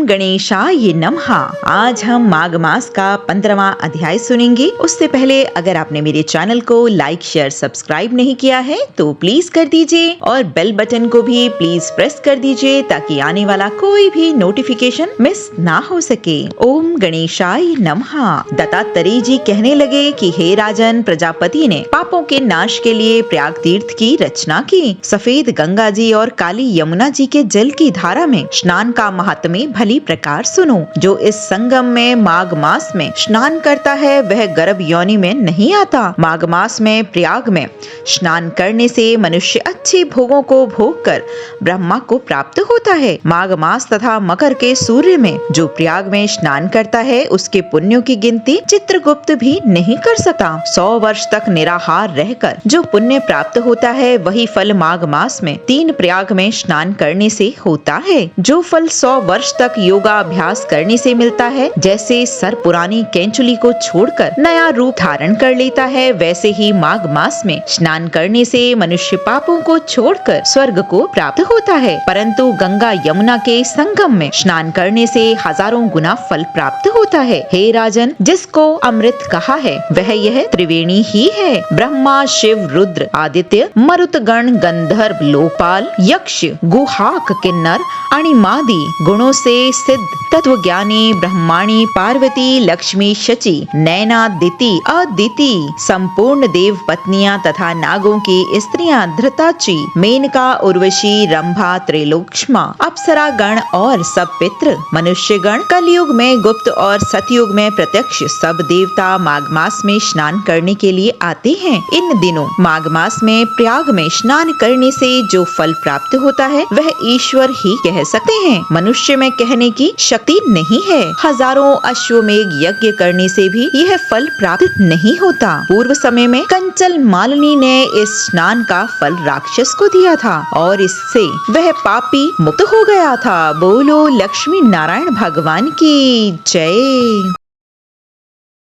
गणेशाय नमः। आज हम माघ मास का 15वां अध्याय सुनेंगे। उससे पहले अगर आपने मेरे चैनल को लाइक शेयर सब्सक्राइब नहीं किया है तो प्लीज कर दीजिए और बेल बटन को भी प्लीज प्रेस कर दीजिए ताकि आने वाला कोई भी नोटिफिकेशन मिस ना हो सके। ओम गणेशाय नमः। दत्तात्रेय जी कहने लगे कि हे राजन, प्रजापति ने पापों के नाश के लिए प्रयाग तीर्थ की रचना की। सफेद गंगा जी और काली यमुना जी के जल की धारा में स्नान का महात्म्य भली प्रकार सुनो। जो इस संगम में माघ मास में स्नान करता है वह गर्भ योनि में नहीं आता। माघ मास में प्रयाग में स्नान करने से मनुष्य अच्छे भोगों को भोग कर ब्रह्मा को प्राप्त होता है। माघ मास तथा मकर के सूर्य में जो प्रयाग में स्नान करता है उसके पुण्यों की गिनती चित्रगुप्त भी नहीं कर सकता। 100 वर्ष तक निराहार रहकर जो पुण्य प्राप्त होता है वही फल माघ मास में 3 प्रयाग में स्नान करने से होता है। जो फल 100 वर्ष तक योगाभ्यास करने से मिलता है, जैसे सर पुरानी कैंचुली को छोड़कर नया रूप धारण कर लेता है, वैसे ही माघ मास में स्नान करने से मनुष्य पापों को छोड़कर स्वर्ग को प्राप्त होता है। परंतु गंगा यमुना के संगम में स्नान करने से हजारों गुना फल प्राप्त होता है। हे राजन, जिसको अमृत कहा है वह यह त्रिवेणी ही है। ब्रह्मा, शिव, रुद्र, आदित्य, मरुत गण, गंधर्व, लोकपाल, यक्ष, गुहाक, किन्नर आणि मादी गुणों से सिद्ध तत्वज्ञानी ब्रह्माणी, पार्वती, लक्ष्मी, शची, नैना, दिति, अदिति, संपूर्ण देव पत्नियां तथा नागों की स्त्रियां धृताची, मेनका, उर्वशी, रंभा, त्रिलोक्ष्मा, अप्सरा गण और सब पितृ, मनुष्य गण, कलयुग में गुप्त और सतयुग में प्रत्यक्ष सब देवता माघ मास में स्नान करने के लिए आते हैं। इन दिनों माघ मास में प्रयाग में स्नान करने से जो फल प्राप्त होता है वह ईश्वर ही कह सकते हैं। मनुष्य में कहने की शक्ति नहीं है। हजारों अश्वमेघ यज्ञ करने से भी यह फल प्राप्त नहीं होता। पूर्व समय में कंचल मालिनी ने इस स्नान का फल राक्षस को दिया था और इससे वह पापी मुक्त हो गया था। बोलो लक्ष्मी नारायण भगवान की जय।